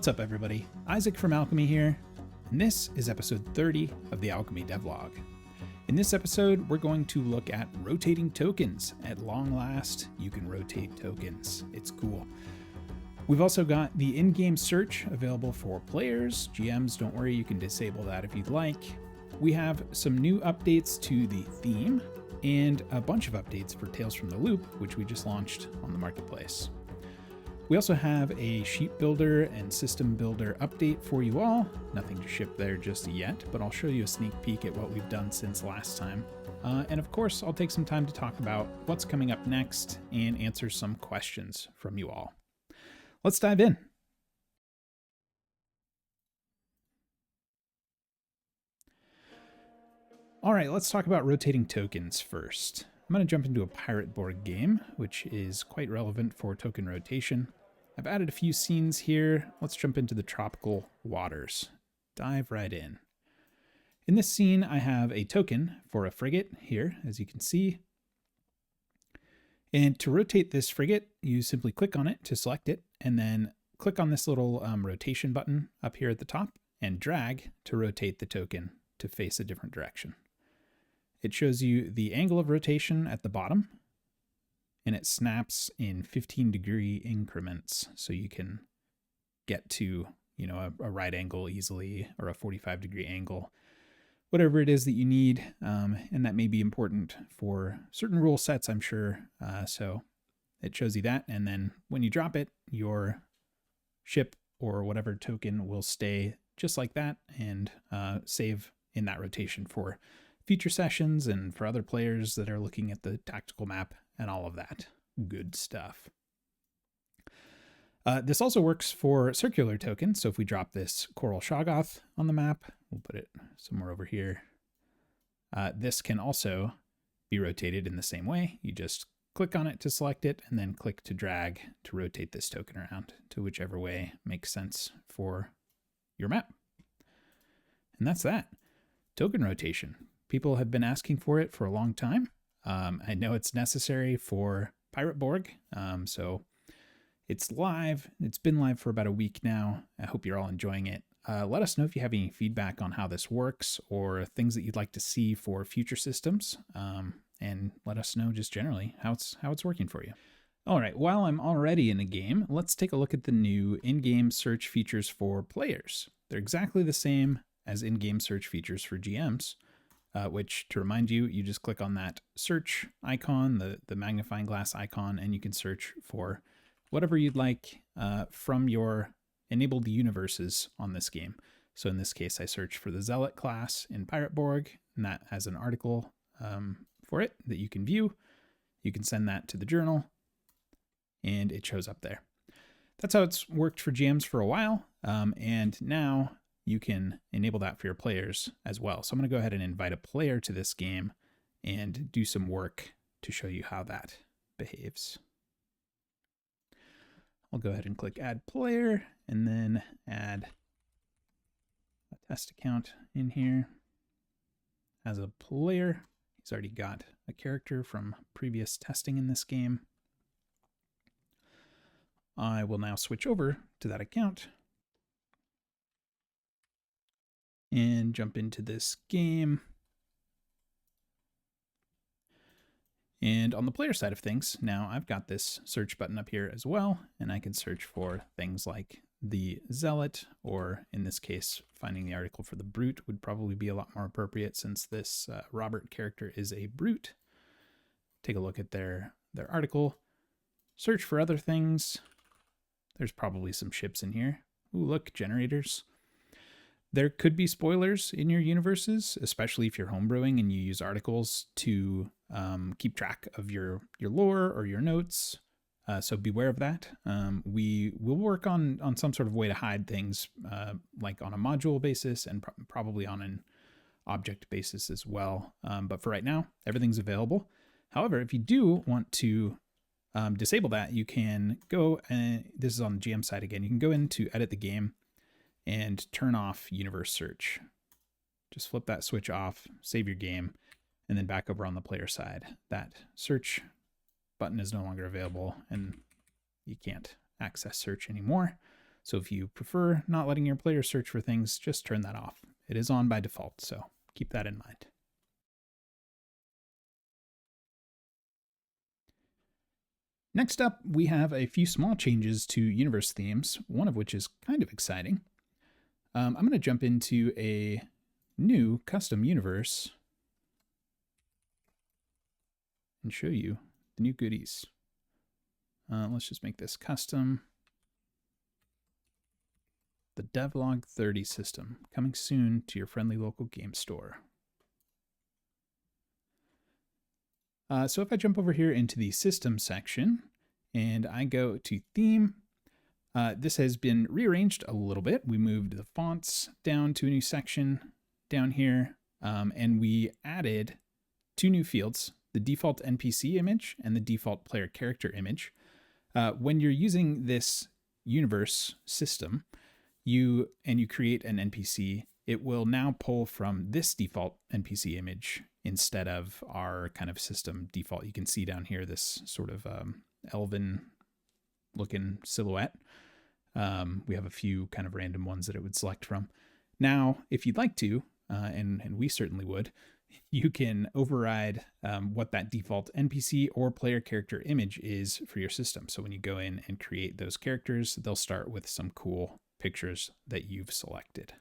What's up, everybody? Isaac from Alchemy here, and this is episode 30 of the Alchemy Devlog. In this episode, we're going to look at rotating tokens. At long last, you can rotate tokens. It's cool. We've also got the in-game search available for players. GMs, don't worry, you can disable that if you'd like. We have some new updates to the theme, and a bunch of updates for Tales from the Loop, which we just launched on the marketplace. We also have a sheet builder and system builder update for you all. Nothing to ship there just yet, but I'll show you a sneak peek at what we've done since last time. And of course, I'll take some time to talk about what's coming up next and answer some questions from you all. Let's dive in. All right, let's talk about rotating tokens first. I'm going to jump into a pirate board game, which is quite relevant for token rotation. I've added a few scenes here. Let's jump into the tropical waters. Dive right in. In this scene, I have a token for a frigate here, as you can see. And to rotate this frigate, you simply click on it to select it, and then click on this little rotation button up here at the top and drag to rotate the token to face a different direction. It shows you the angle of rotation at the bottom, and it snaps in 15-degree increments, so you can get to, a right angle easily, or a 45-degree angle, whatever it is that you need, and that may be important for certain rule sets, I'm sure. So it shows you that, and then when you drop it, your ship or whatever token will stay just like that and save in that rotation for future sessions and for other players that are looking at the tactical map and all of that good stuff. This also works for circular tokens. So if we drop this Coral Shoggoth on the map, we'll put it somewhere over here. This can also be rotated in the same way. You just click on it to select it and then click to drag to rotate this token around to whichever way makes sense for your map. And that's that. Token rotation. People have been asking for it for a long time. I know it's necessary for Pirate Borg, so it's live. It's been live for about a week now. I hope you're all enjoying it. Let us know if you have any feedback on how this works or things that you'd like to see for future systems, and let us know just generally how it's working for you. All right, while I'm already in a game, let's take a look at the new in-game search features for players. They're exactly the same as in-game search features for GMs. Which, to remind you, you just click on that search icon, the magnifying glass icon, and you can search for whatever you'd like from your enabled universes on this game. So in this case, I searched for the Zealot class in Pirate Borg, and that has an article for it that you can view. You can send that to the journal, and it shows up there. That's how it's worked for GMs for a while, and now you can enable that for your players as well. So I'm going to go ahead and invite a player to this game and do some work to show you how that behaves. I'll go ahead and click add player and then add a test account in here. As a player, he's already got a character from previous testing in this game. I will now switch over to that account and jump into this game. And on the player side of things, now I've got this search button up here as well, and I can search for things like the Zealot, or in this case, finding the article for the Brute would probably be a lot more appropriate since this Robert character is a Brute. Take a look at their article, search for other things. There's probably some ships in here. Ooh, look, generators. There could be spoilers in your universes, especially if you're homebrewing and you use articles to keep track of your lore or your notes. So beware of that. We will work on some sort of way to hide things, like on a module basis and probably on an object basis as well. But for right now, everything's available. However, if you do want to disable that, you can go, and this is on the GM side again, you can go in to edit the game and turn off universe search. Just flip that switch off, save your game, and then back over on the player side. That search button is no longer available and you can't access search anymore. So if you prefer not letting your players search for things, just turn that off. It is on by default, so keep that in mind. Next up, we have a few small changes to universe themes, one of which is kind of exciting. I'm going to jump into a new custom universe and show you the new goodies. Let's just make this custom. The Devlog 30 system, coming soon to your friendly local game store. So if I jump over here into the system section and I go to theme, this has been rearranged a little bit. We moved the fonts down to a new section down here, and we added two new fields, the default NPC image and the default player character image. When you're using this universe system, you create an NPC, it will now pull from this default NPC image instead of our kind of system default. You can see down here this sort of elven looking silhouette. We have a few kind of random ones that it would select from. Now, if you'd like to, and we certainly would, you can override what that default NPC or player character image is for your system. So when you go in and create those characters, they'll start with some cool pictures that you've selected.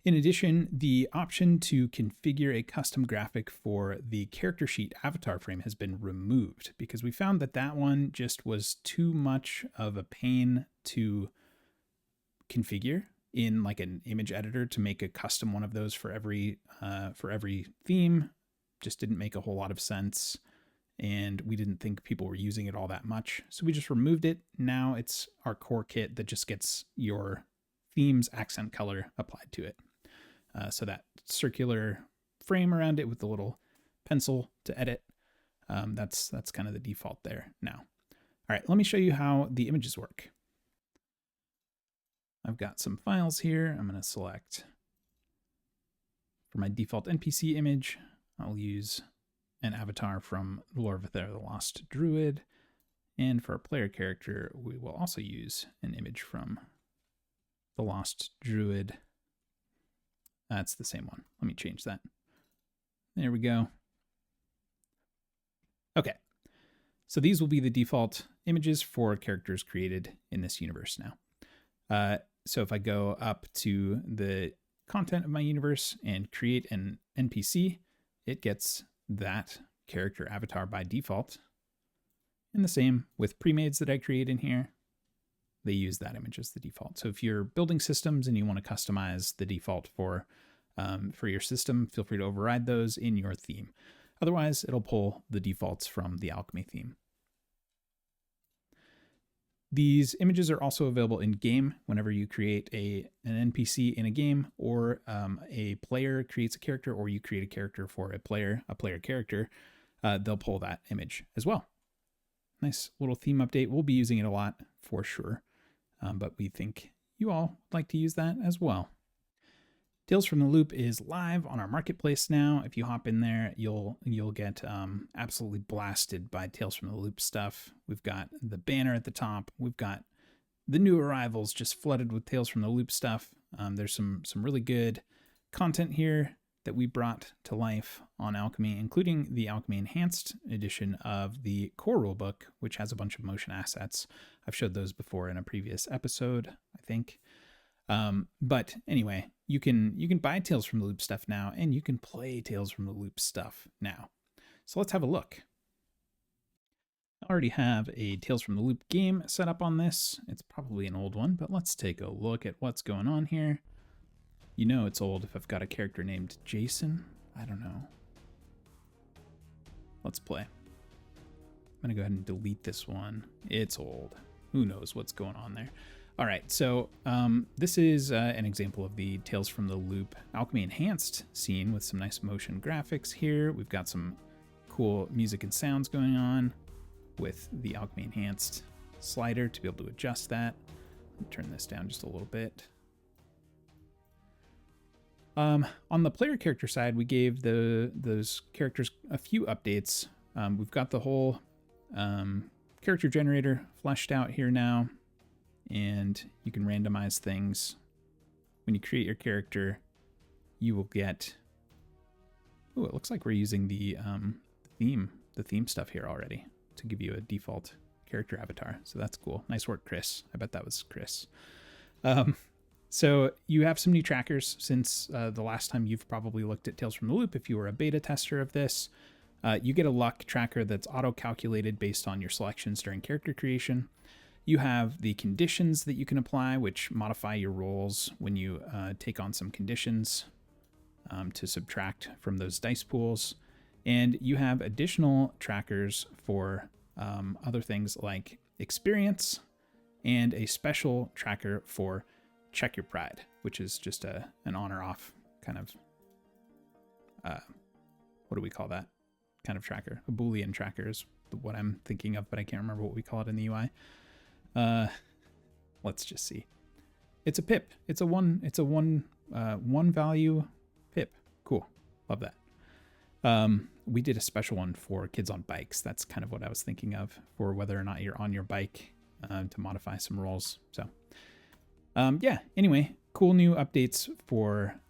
In addition, the option to configure a custom graphic for the character sheet avatar frame has been removed because we found that that one just was too much of a pain to configure in like an image editor to make a custom one of those for every theme. Just didn't make a whole lot of sense. And we didn't think people were using it all that much. So we just removed it. Now it's our core kit that just gets your theme's accent color applied to it. So that circular frame around it with the little pencil to edit, that's kind of the default there now. All right, let me show you how the images work. I've got some files here. I'm going to select for my default NPC image. I'll use an avatar from Lore of Aether, the Lost Druid. And for our player character, we will also use an image from the Lost Druid. That's the same one. Let me change that. There we go. Okay. So these will be the default images for characters created in this universe now. So if I go up to the content of my universe and create an NPC, it gets that character avatar by default. And the same with pre-mades that I create in here. They use that image as the default. So if you're building systems and you want to customize the default for your system, feel free to override those in your theme. Otherwise, it'll pull the defaults from the Alchemy theme. These images are also available in game whenever you create an NPC in a game, or a player creates a character, or you create a character for a player character. They'll pull that image as well. Nice little theme update. We'll be using it a lot for sure, but we think you all would like to use that as well. Tales from the Loop is live on our marketplace now. If you hop in there, you'll get absolutely blasted by Tales from the Loop stuff. We've got the banner at the top. We've got the new arrivals just flooded with Tales from the Loop stuff. There's some really good content here that we brought to life on Alchemy, including the Alchemy Enhanced edition of the core rulebook, which has a bunch of motion assets. I've showed those before in a previous episode, I think. But anyway, you can buy Tales from the Loop stuff now, and you can play Tales from the Loop stuff now. So let's have a look. I already have a Tales from the Loop game set up on this. It's probably an old one, but let's take a look at what's going on here. You know it's old if I've got a character named Jason. I don't know. Let's play. I'm gonna go ahead and delete this one. It's old. Who knows what's going on there. All right, so this is an example of the Tales from the Loop Alchemy Enhanced scene with some nice motion graphics here. We've got some cool music and sounds going on with the Alchemy Enhanced slider to be able to adjust that. Turn this down just a little bit. On the player character side, we gave those characters a few updates. We've got the whole character generator fleshed out here now. and you can randomize things. When you create your character, you will get... Oh, it looks like we're using the theme stuff here already to give you a default character avatar. So that's cool. Nice work, Chris. I bet that was Chris. So you have some new trackers since the last time you've probably looked at Tales from the Loop. If you were a beta tester of this, you get a luck tracker that's auto-calculated based on your selections during character creation. You have the conditions that you can apply, which modify your rolls when you take on some conditions to subtract from those dice pools. And you have additional trackers for other things like experience, and a special tracker for check your pride, which is just an on or off kind of, what do we call that kind of tracker? A Boolean tracker is what I'm thinking of, but I can't remember what we call it in the UI. Let's just see. It's a pip. It's a one value pip. Cool. Love that. We did a special one for kids on bikes. That's kind of what I was thinking of, for whether or not you're on your bike, to modify some rolls. So yeah, anyway, cool new updates for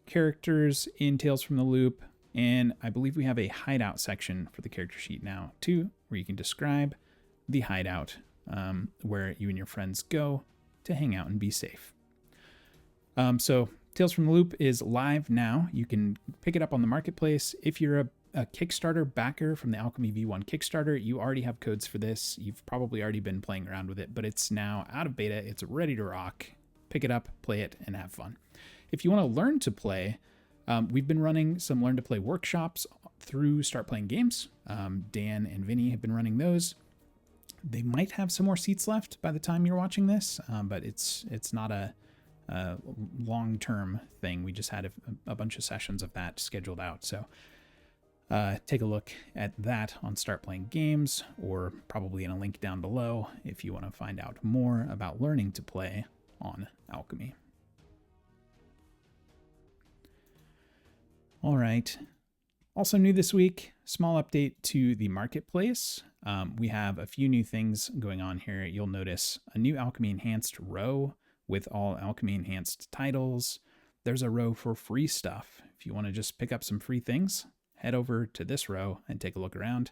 characters in Tales from the Loop. And I believe we have a hideout section for the character sheet now too, where you can describe the hideout, where you and your friends go to hang out and be safe. So Tales from the Loop is live now. You can pick it up on the marketplace. If you're a Kickstarter backer from the Alchemy V1 Kickstarter, you already have codes for this. You've probably already been playing around with it, but it's now out of beta. It's ready to rock. Pick it up, play it, and have fun. If you want to learn to play, we've been running some Learn to Play workshops through Start Playing Games. Dan and Vinny have been running those. They might have some more seats left by the time you're watching this, but it's not a long-term thing. We just had a bunch of sessions of that scheduled out. So take a look at that on Start Playing Games, or probably in a link down below if you want to find out more about learning to play on Alchemy. All right. Also new this week, small update to the marketplace. We have a few new things going on here. You'll notice a new Alchemy Enhanced row with all Alchemy Enhanced titles. There's a row for free stuff. If you want to just pick up some free things, head over to this row and take a look around.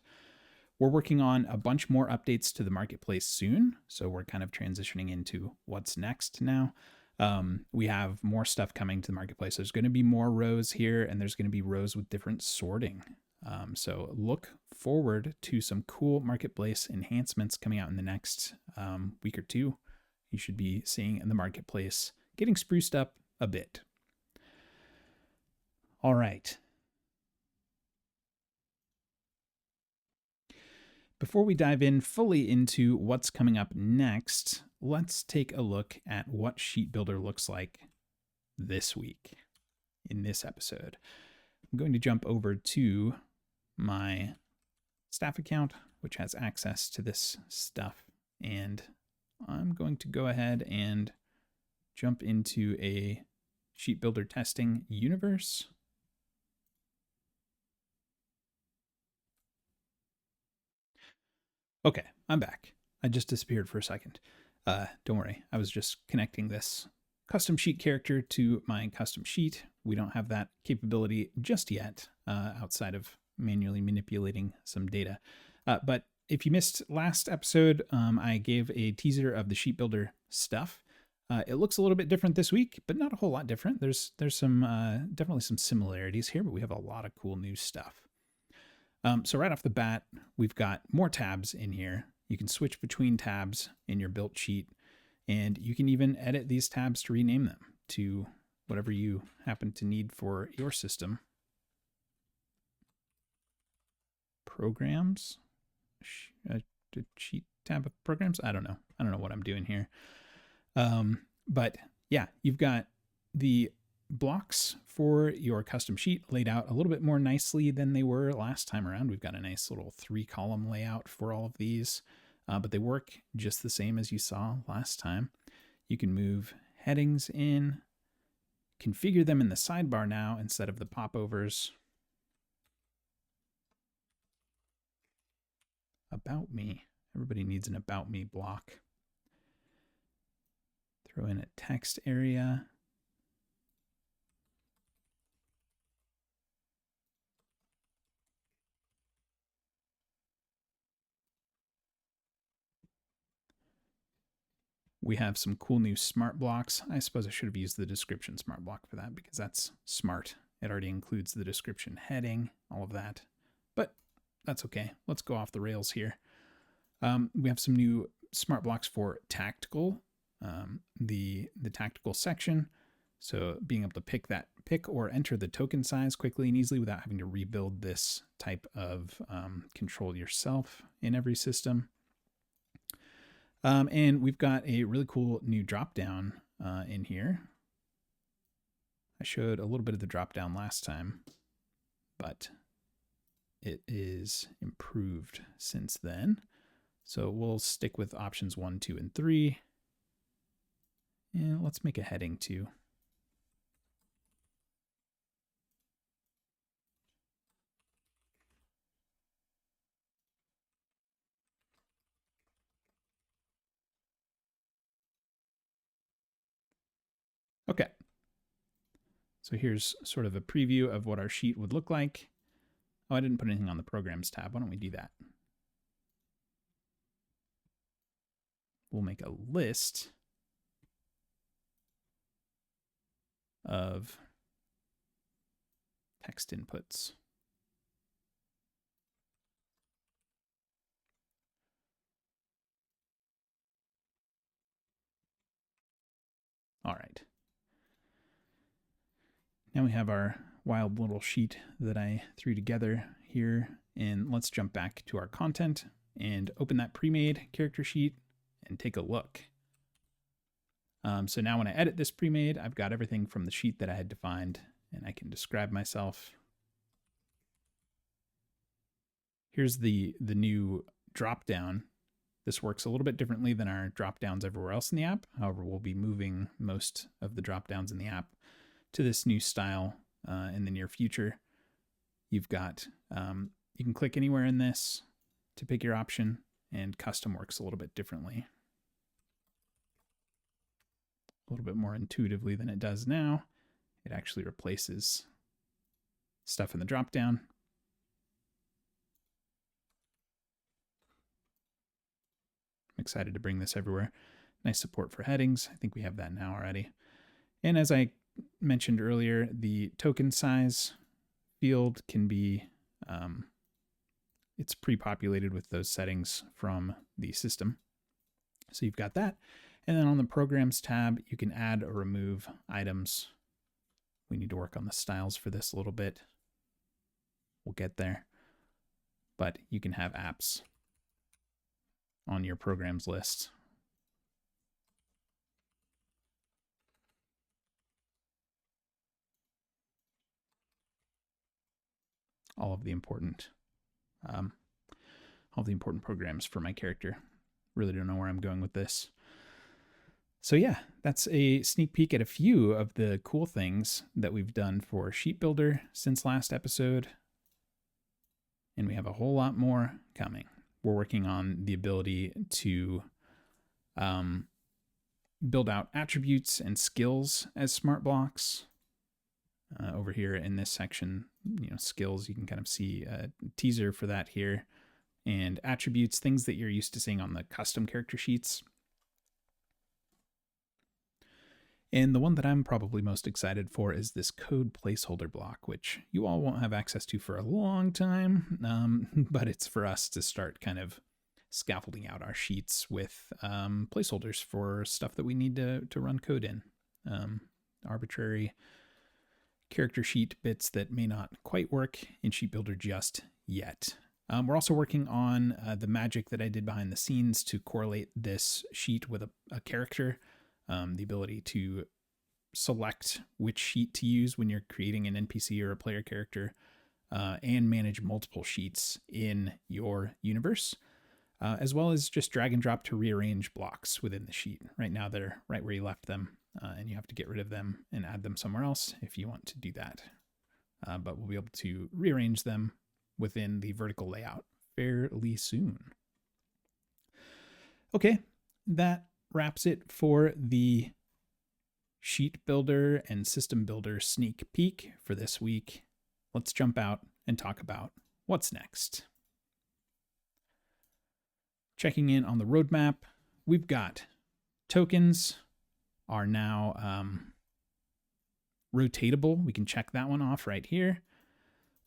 We're working on a bunch more updates to the marketplace soon, so we're kind of transitioning into what's next now. We have more stuff coming to the marketplace. There's going to be more rows here, and there's going to be rows with different sorting. So look forward to some cool marketplace enhancements coming out in the next week or two. You should be seeing in the marketplace getting spruced up a bit. All right. Before we dive in fully into what's coming up next, let's take a look at what Sheet Builder looks like this week in this episode. I'm going to jump over to my staff account, which has access to this stuff, and I'm going to go ahead and jump into a Sheet Builder testing universe. Okay, I'm back. I just disappeared for a second. Don't worry, I was just connecting this custom sheet character to my custom sheet. We don't have that capability just yet, outside of manually manipulating some data. But if you missed last episode, I gave a teaser of the Sheet Builder stuff. It looks a little bit different this week, but not a whole lot different. There's some definitely some similarities here, but we have a lot of cool new stuff. So right off the bat, we've got more tabs in here. You can switch between tabs in your built sheet, and you can even edit these tabs to rename them to whatever you happen to need for your system. Programs, sheet tab of programs. I don't know what I'm doing here. But yeah, you've got the blocks for your custom sheet laid out a little bit more nicely than they were last time around. We've got a nice little 3-column layout for all of these, but they work just the same as you saw last time. You can move headings in, configure them in the sidebar now instead of the popovers. About me. Everybody needs an about me block. Throw in a text area. We have some cool new smart blocks. I suppose I should have used the description smart block for that because that's smart. It already includes the description heading, all of that. But that's okay. Let's go off the rails here. We have some new smart blocks for tactical, the tactical section. So being able to pick or enter the token size quickly and easily without having to rebuild this type of control yourself in every system. And we've got a really cool new drop down in here. I showed a little bit of the drop down last time, but it is improved since then. So we'll stick with options 1, 2, and 3. And let's make a heading too. Okay. So here's sort of a preview of what our sheet would look like. Oh, I didn't put anything on the Programs tab. Why don't we do that? We'll make a list of text inputs. All right. Now we have our wild little sheet that I threw together here, and let's jump back to our content and open that pre-made character sheet and take a look. So now when I edit this pre-made, I've got everything from the sheet that I had defined, and I can describe myself. Here's the new drop down. This works a little bit differently than our drop downs everywhere else in the app. However, we'll be moving most of the drop downs in the app to this new style in the near future. You've got, you can click anywhere in this to pick your option, and custom works a little bit differently. A little bit more intuitively than it does now. It actually replaces stuff in the drop down. I'm excited to bring this everywhere. Nice support for headings. I think we have that now already. And as I mentioned earlier, the token size field can be, it's pre-populated with those settings from the system. So you've got that. And then on the Programs tab, you can add or remove items. We need to work on the styles for this a little bit. We'll get there. But you can have apps on your programs list. All the important programs for my character. Really don't know where I'm going with this. So yeah, that's a sneak peek at a few of the cool things that we've done for Sheet Builder since last episode. And we have a whole lot more coming. We're working on the ability to build out attributes and skills as smart blocks. Over here in this section, skills, you can kind of see a teaser for that here. And attributes, things that you're used to seeing on the custom character sheets. And the one that I'm probably most excited for is this code placeholder block, which you all won't have access to for a long time, but it's for us to start kind of scaffolding out our sheets with placeholders for stuff that we need to run code in. Arbitrary character sheet bits that may not quite work in Sheet Builder just yet. We're also working on the magic that I did behind the scenes to correlate this sheet with a character. The ability to select which sheet to use when you're creating an NPC or a player character, and manage multiple sheets in your universe, as well as just drag and drop to rearrange blocks within the sheet. Right now they're right where you left them, and you have to get rid of them and add them somewhere else if you want to do that. But we'll be able to rearrange them within the vertical layout fairly soon. Okay, that wraps it for the sheet builder and system builder sneak peek for this week. Let's jump out and talk about what's next. Checking in on the roadmap, we've got tokens are now rotatable. We can check that one off right here.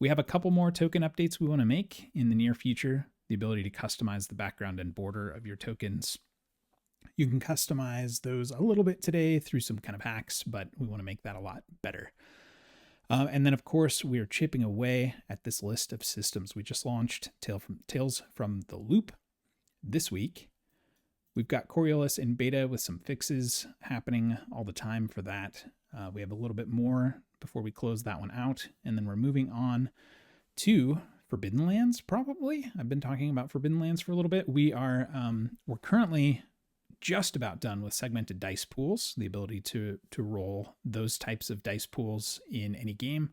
We have a couple more token updates we want to make in the near future. The ability to customize the background and border of your tokens. You can customize those a little bit today through some kind of hacks, but we want to make that a lot better. And then, of course, we are chipping away at this list of systems. We just launched Tales from the Loop this week. We've got Coriolis in beta with some fixes happening all the time for that. We have a little bit more before we close that one out. And then we're moving on to Forbidden Lands, probably. I've been talking about Forbidden Lands for a little bit. We're currently just about done with segmented dice pools, the ability to roll those types of dice pools in any game.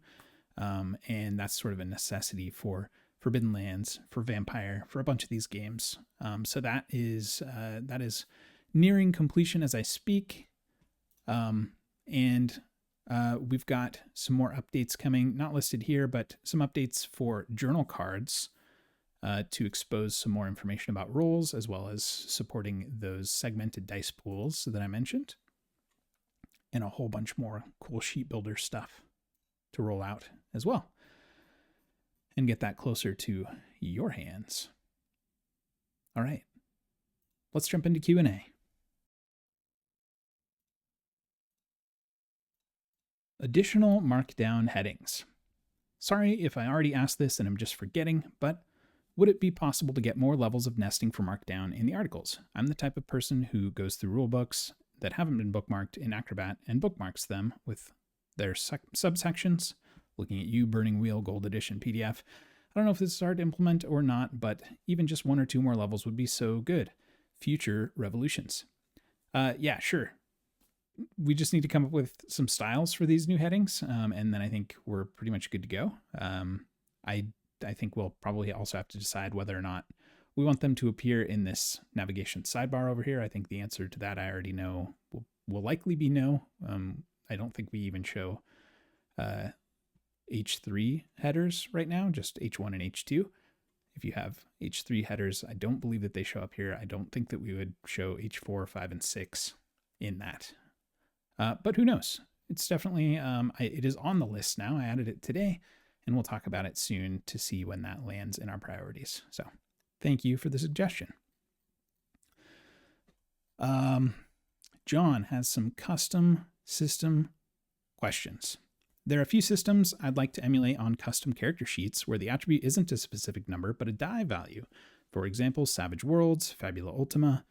And that's sort of a necessity for Forbidden Lands, for Vampire, for a bunch of these games. So that is nearing completion as I speak. And we've got some more updates coming, not listed here, but some updates for journal cards to expose some more information about roles, as well as supporting those segmented dice pools that I mentioned, and a whole bunch more cool sheet builder stuff to roll out as well and get that closer to your hands. All right, let's jump into Q&A. Additional Markdown headings. Sorry if I already asked this and I'm just forgetting, but would it be possible to get more levels of nesting for Markdown in the articles? I'm the type of person who goes through rulebooks that haven't been bookmarked in Acrobat and bookmarks them with their subsections. Looking at you, Burning Wheel Gold Edition PDF. I don't know if this is hard to implement or not, but even just 1 or 2 more levels would be so good. Future revolutions. Yeah, sure. We just need to come up with some styles for these new headings, and then I think we're pretty much good to go. I think we'll probably also have to decide whether or not we want them to appear in this navigation sidebar over here. I think the answer to that I already know will likely be no. I don't think we even show H3 headers right now, just H1 and H2. If you have H3 headers, I don't believe that they show up here. I don't think that we would show H4, 5, and 6 in that. But who knows? It's definitely, it is on the list now. I added it today, and we'll talk about it soon to see when that lands in our priorities. So thank you for the suggestion. John has some custom system questions. There are a few systems I'd like to emulate on custom character sheets where the attribute isn't a specific number, but a die value. For example, Savage Worlds, Fabula Ultima.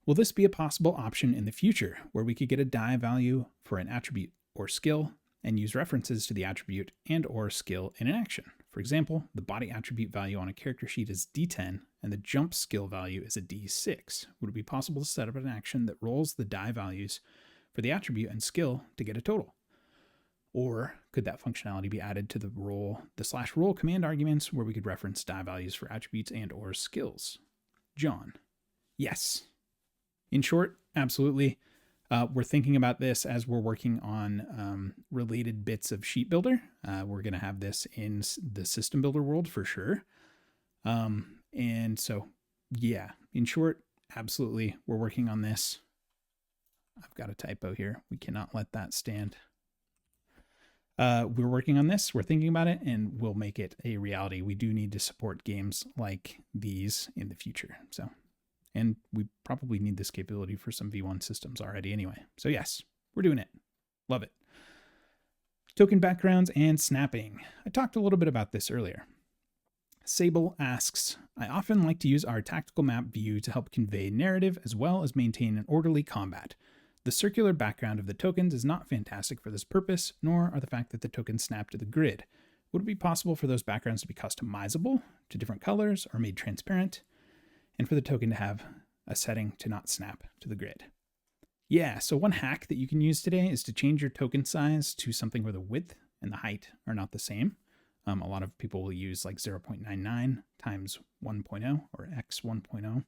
Will this be a possible option in the future where we could get a die value for an attribute or skill and use references to the attribute and or skill in an action? For example, the body attribute value on a character sheet is D10 and the jump skill value is a D6. Would it be possible to set up an action that rolls the die values for the attribute and skill to get a total? Or could that functionality be added to the /roll command arguments where we could reference die values for attributes and or skills? John. Yes. In short, absolutely. We're thinking about this as we're working on related bits of Sheet Builder. We're going to have this in the System Builder world for sure. And so, yeah, in short, absolutely. We're working on this. I've got a typo here. We cannot let that stand. We're working on this. We're thinking about it, and we'll make it a reality. We do need to support games like these in the future. And we probably need this capability for some V1 systems already anyway. So yes, we're doing it. Love it. Token backgrounds and snapping. I talked a little bit about this earlier. Sable asks, I often like to use our tactical map view to help convey narrative as well as maintain an orderly combat. The circular background of the tokens is not fantastic for this purpose, nor are the fact that the tokens snap to the grid. Would it be possible for those backgrounds to be customizable to different colors or made transparent, and for the token to have a setting to not snap to the grid? Yeah, so one hack that you can use today is to change your token size to something where the width and the height are not the same. A lot of people will use like 0.99 times 1.0 or x 1.0.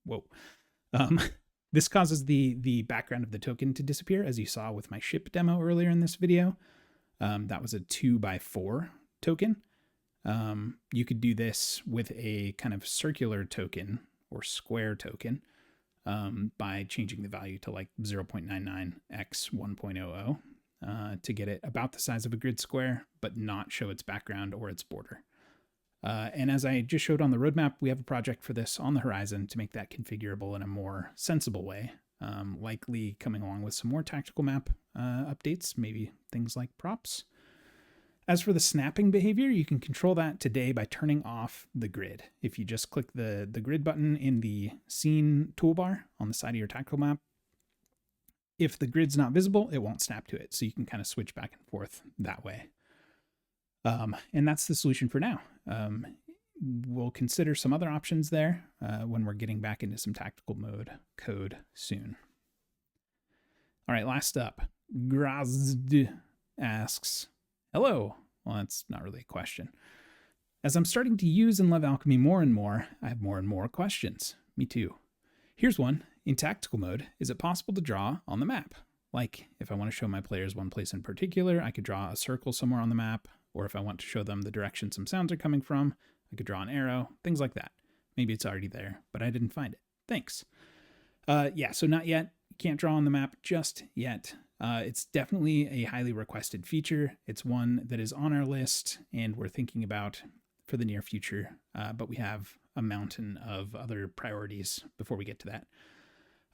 Whoa. This causes the background of the token to disappear, as you saw with my ship demo earlier in this video. That was a 2x4 token. You could do this with a kind of circular token or square token by changing the value to like 0.99x 1.00 to get it about the size of a grid square, but not show its background or its border. And as I just showed on the roadmap, we have a project for this on the horizon to make that configurable in a more sensible way, likely coming along with some more tactical map updates, maybe things like props. As for the snapping behavior, you can control that today by turning off the grid. If you just click the grid button in the scene toolbar on the side of your tactical map, if the grid's not visible, it won't snap to it. So you can kind of switch back and forth that way. And that's the solution for now. We'll consider some other options there when we're getting back into some tactical mode code soon. All right, last up, Grazd asks, hello. Well, that's not really a question. As I'm starting to use and love Alchemy more and more, I have more and more questions. Me too. Here's one. In tactical mode, is it possible to draw on the map? Like, if I want to show my players one place in particular, I could draw a circle somewhere on the map, or if I want to show them the direction some sounds are coming from, I could draw an arrow, things like that. Maybe it's already there, but I didn't find it. Thanks. Yeah, so not yet. Can't draw on the map just yet. It's definitely a highly requested feature. It's one that is on our list and we're thinking about for the near future, but we have a mountain of other priorities before we get to that.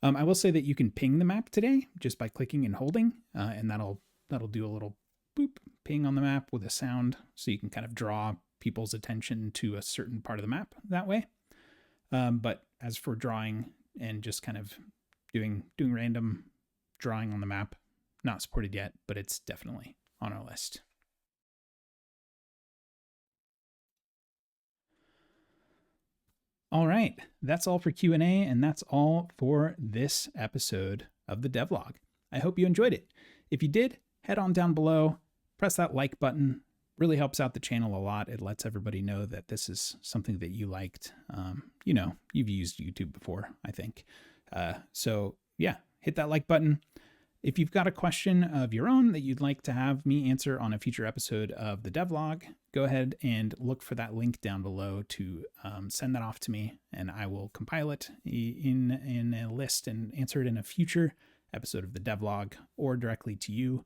I will say that you can ping the map today just by clicking and holding, and that'll do a little boop ping on the map with a sound, so you can kind of draw people's attention to a certain part of the map that way. But as for drawing and just kind of doing random drawing on the map, not supported yet, but it's definitely on our list. All right, that's all for Q&A, and that's all for this episode of the Devlog. I hope you enjoyed it. If you did, head on down below, press that like button. Really helps out the channel a lot. It lets everybody know that this is something that you liked. You know, you've used YouTube before, I think. So yeah, hit that like button. If you've got a question of your own that you'd like to have me answer on a future episode of the Devlog, go ahead and look for that link down below to send that off to me, and I will compile it in a list and answer it in a future episode of the Devlog or directly to you.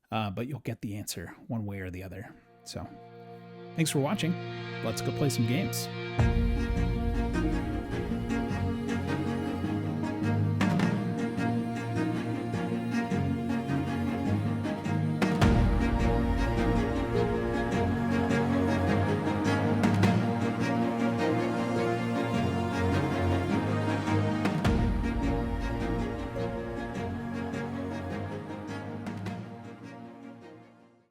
But you'll get the answer one way or the other. So thanks for watching. Let's go play some games.